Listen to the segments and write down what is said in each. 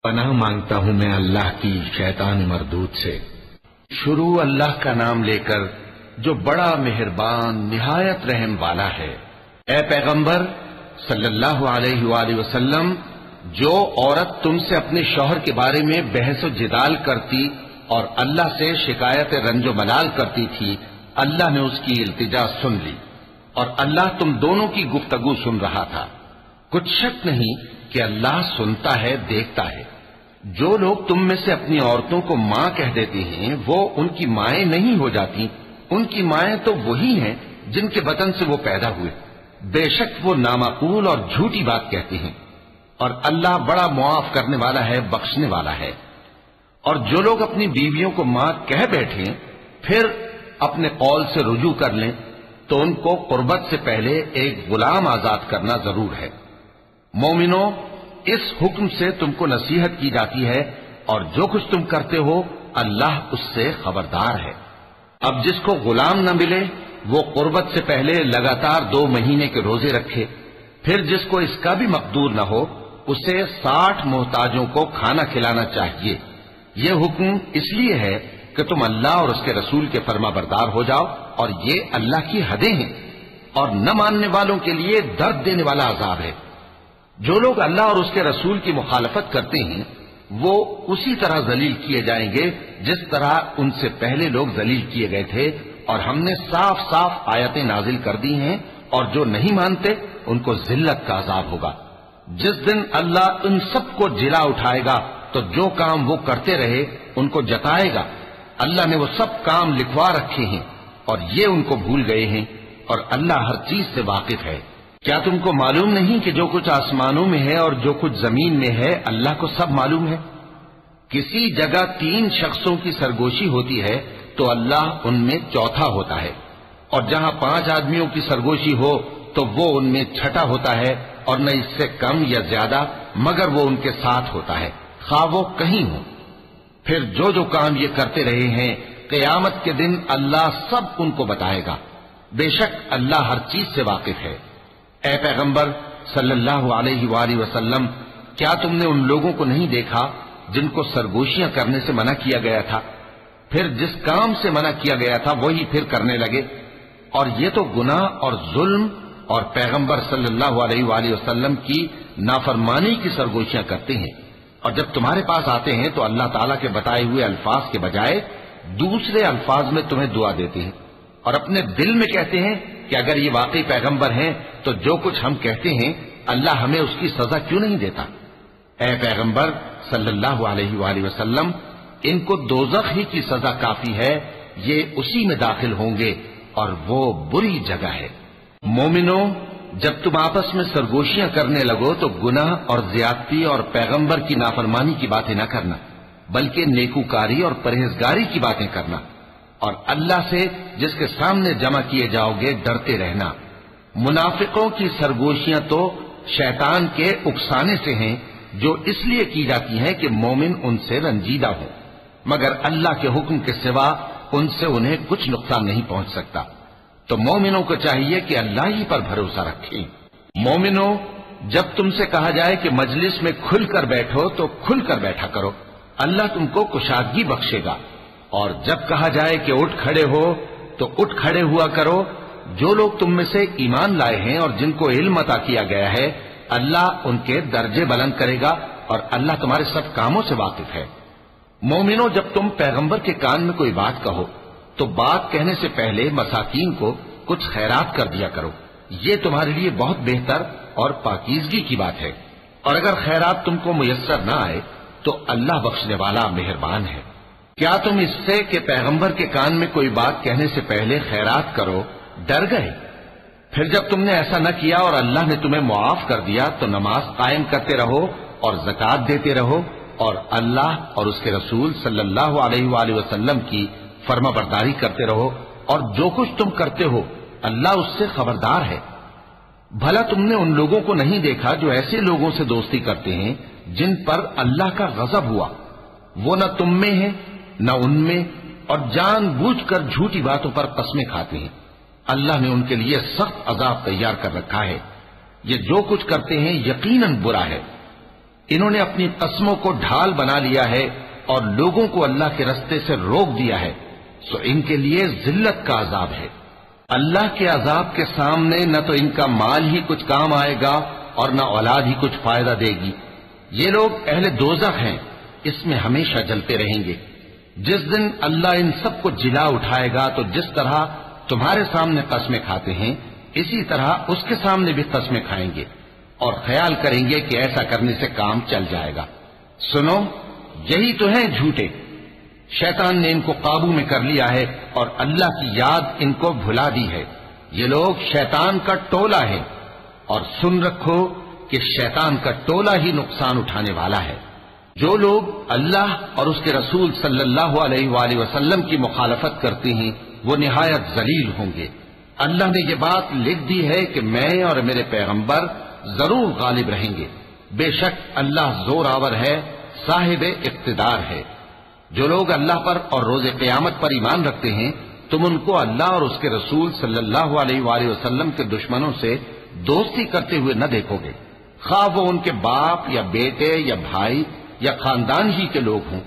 پناہ مانگتا ہوں میں اللہ کی شیطان مردود سے۔ شروع اللہ کا نام لے کر جو بڑا مہربان نہایت رحم والا ہے۔ اے پیغمبر صلی اللہ علیہ وآلہ وسلم، جو عورت تم سے اپنے شوہر کے بارے میں بحث و جدال کرتی اور اللہ سے شکایت رنج و ملال کرتی تھی، اللہ نے اس کی التجا سن لی اور اللہ تم دونوں کی گفتگو سن رہا تھا۔ کچھ شک نہیں کہ اللہ سنتا ہے، دیکھتا ہے۔ جو لوگ تم میں سے اپنی عورتوں کو ماں کہہ دیتے ہیں وہ ان کی مائیں نہیں ہو جاتی، ان کی مائیں تو وہی ہیں جن کے بطن سے وہ پیدا ہوئے۔ بے شک وہ نامعقول اور جھوٹی بات کہتے ہیں، اور اللہ بڑا معاف کرنے والا ہے، بخشنے والا ہے۔ اور جو لوگ اپنی بیویوں کو ماں کہہ بیٹھیں پھر اپنے قول سے رجوع کر لیں تو ان کو قربت سے پہلے ایک غلام آزاد کرنا ضرور ہے۔ مومنو، اس حکم سے تم کو نصیحت کی جاتی ہے اور جو کچھ تم کرتے ہو اللہ اس سے خبردار ہے۔ اب جس کو غلام نہ ملے وہ قربت سے پہلے لگاتار 2 مہینے کے روزے رکھے، پھر جس کو اس کا بھی مقدور نہ ہو اسے 60 محتاجوں کو کھانا کھلانا چاہیے۔ یہ حکم اس لیے ہے کہ تم اللہ اور اس کے رسول کے فرما بردار ہو جاؤ، اور یہ اللہ کی حدیں ہیں، اور نہ ماننے والوں کے لیے درد دینے والا عذاب ہے۔ جو لوگ اللہ اور اس کے رسول کی مخالفت کرتے ہیں وہ اسی طرح ذلیل کیے جائیں گے جس طرح ان سے پہلے لوگ ذلیل کیے گئے تھے، اور ہم نے صاف صاف آیتیں نازل کر دی ہیں، اور جو نہیں مانتے ان کو ذلت کا عذاب ہوگا۔ جس دن اللہ ان سب کو جلا اٹھائے گا تو جو کام وہ کرتے رہے ان کو جتائے گا۔ اللہ نے وہ سب کام لکھوا رکھے ہیں اور یہ ان کو بھول گئے ہیں، اور اللہ ہر چیز سے واقف ہے۔ کیا تم کو معلوم نہیں کہ جو کچھ آسمانوں میں ہے اور جو کچھ زمین میں ہے اللہ کو سب معلوم ہے؟ کسی جگہ 3 شخصوں کی سرگوشی ہوتی ہے تو اللہ ان میں چوتھا ہوتا ہے، اور جہاں 5 آدمیوں کی سرگوشی ہو تو وہ ان میں چھٹا ہوتا ہے، اور نہ اس سے کم یا زیادہ مگر وہ ان کے ساتھ ہوتا ہے، خواہ وہ کہیں ہو۔ پھر جو جو کام یہ کرتے رہے ہیں قیامت کے دن اللہ سب ان کو بتائے گا۔ بے شک اللہ ہر چیز سے واقف ہے۔ اے پیغمبر صلی اللہ علیہ وآلہ وسلم، کیا تم نے ان لوگوں کو نہیں دیکھا جن کو سرگوشیاں کرنے سے منع کیا گیا تھا، پھر جس کام سے منع کیا گیا تھا وہی پھر کرنے لگے؟ اور یہ تو گناہ اور ظلم اور پیغمبر صلی اللہ علیہ وآلہ وسلم کی نافرمانی کی سرگوشیاں کرتے ہیں، اور جب تمہارے پاس آتے ہیں تو اللہ تعالیٰ کے بتائے ہوئے الفاظ کے بجائے دوسرے الفاظ میں تمہیں دعا دیتے ہیں، اور اپنے دل میں کہتے ہیں کہ اگر یہ واقعی پیغمبر ہیں تو جو کچھ ہم کہتے ہیں اللہ ہمیں اس کی سزا کیوں نہیں دیتا؟ اے پیغمبر صلی اللہ علیہ وآلہ وسلم، ان کو دوزخ ہی کی سزا کافی ہے، یہ اسی میں داخل ہوں گے اور وہ بری جگہ ہے۔ مومنو، جب تم آپس میں سرگوشیاں کرنے لگو تو گناہ اور زیادتی اور پیغمبر کی نافرمانی کی باتیں نہ کرنا، بلکہ نیکوکاری اور پرہیزگاری کی باتیں کرنا، اور اللہ سے جس کے سامنے جمع کیے جاؤ گے ڈرتے رہنا۔ منافقوں کی سرگوشیاں تو شیطان کے اکسانے سے ہیں، جو اس لیے کی جاتی ہیں کہ مومن ان سے رنجیدہ ہو، مگر اللہ کے حکم کے سوا ان سے انہیں کچھ نقصان نہیں پہنچ سکتا۔ تو مومنوں کو چاہیے کہ اللہ ہی پر بھروسہ رکھیں۔ مومنوں، جب تم سے کہا جائے کہ مجلس میں کھل کر بیٹھو تو کھل کر بیٹھا کرو، اللہ تم کو کشادگی بخشے گا، اور جب کہا جائے کہ اٹھ کھڑے ہو تو اٹھ کھڑے ہوا کرو۔ جو لوگ تم میں سے ایمان لائے ہیں اور جن کو علم عطا کیا گیا ہے اللہ ان کے درجے بلند کرے گا، اور اللہ تمہارے سب کاموں سے واقف ہے۔ مومنوں، جب تم پیغمبر کے کان میں کوئی بات کہو تو بات کہنے سے پہلے مساکین کو کچھ خیرات کر دیا کرو، یہ تمہارے لیے بہت بہتر اور پاکیزگی کی بات ہے، اور اگر خیرات تم کو میسر نہ آئے تو اللہ بخشنے والا مہربان ہے۔ کیا تم اس سے کہ پیغمبر کے کان میں کوئی بات کہنے سے پہلے خیرات کرو ڈر گئے؟ پھر جب تم نے ایسا نہ کیا اور اللہ نے تمہیں معاف کر دیا تو نماز قائم کرتے رہو اور زکوٰۃ دیتے رہو، اور اللہ اور اس کے رسول صلی اللہ علیہ وآلہ وسلم کی فرما برداری کرتے رہو، اور جو کچھ تم کرتے ہو اللہ اس سے خبردار ہے۔ بھلا تم نے ان لوگوں کو نہیں دیکھا جو ایسے لوگوں سے دوستی کرتے ہیں جن پر اللہ کا غضب ہوا؟ وہ نہ تم میں ہے نہ ان میں، اور جان بوجھ کر جھوٹی باتوں پر قسمیں کھاتے ہیں۔ اللہ نے ان کے لیے سخت عذاب تیار کر رکھا ہے، یہ جو کچھ کرتے ہیں یقیناً برا ہے۔ انہوں نے اپنی قسموں کو ڈھال بنا لیا ہے اور لوگوں کو اللہ کے رستے سے روک دیا ہے، سو ان کے لیے ذلت کا عذاب ہے۔ اللہ کے عذاب کے سامنے نہ تو ان کا مال ہی کچھ کام آئے گا اور نہ اولاد ہی کچھ فائدہ دے گی۔ یہ لوگ اہل دوزخ ہیں، اس میں ہمیشہ جلتے رہیں گے۔ جس دن اللہ ان سب کو جلا اٹھائے گا تو جس طرح تمہارے سامنے قسمیں کھاتے ہیں اسی طرح اس کے سامنے بھی قسمیں کھائیں گے اور خیال کریں گے کہ ایسا کرنے سے کام چل جائے گا۔ سنو، یہی تو ہیں جھوٹے۔ شیطان نے ان کو قابو میں کر لیا ہے اور اللہ کی یاد ان کو بھلا دی ہے۔ یہ لوگ شیطان کا ٹولہ ہے، اور سن رکھو کہ شیطان کا ٹولہ ہی نقصان اٹھانے والا ہے۔ جو لوگ اللہ اور اس کے رسول صلی اللہ علیہ وآلہ وسلم کی مخالفت کرتے ہیں وہ نہایت ذلیل ہوں گے۔ اللہ نے یہ بات لکھ دی ہے کہ میں اور میرے پیغمبر ضرور غالب رہیں گے۔ بے شک اللہ زور آور ہے، صاحب اقتدار ہے۔ جو لوگ اللہ پر اور روز قیامت پر ایمان رکھتے ہیں تم ان کو اللہ اور اس کے رسول صلی اللہ علیہ وآلہ وسلم کے دشمنوں سے دوستی کرتے ہوئے نہ دیکھو گے، خواہ وہ ان کے باپ یا بیٹے یا بھائی یا خاندان ہی کے لوگ ہوں۔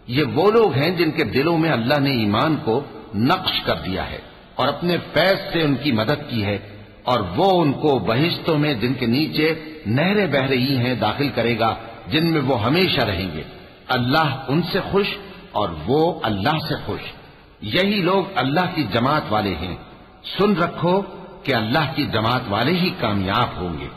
یہ وہ لوگ ہیں جن کے دلوں میں اللہ نے ایمان کو نقش کر دیا ہے اور اپنے فیض سے ان کی مدد کی ہے، اور وہ ان کو بہشتوں میں جن کے نیچے نہریں بہ رہی ہیں داخل کرے گا، جن میں وہ ہمیشہ رہیں گے۔ اللہ ان سے خوش اور وہ اللہ سے خوش۔ یہی لوگ اللہ کی جماعت والے ہیں۔ سن رکھو کہ اللہ کی جماعت والے ہی کامیاب ہوں گے۔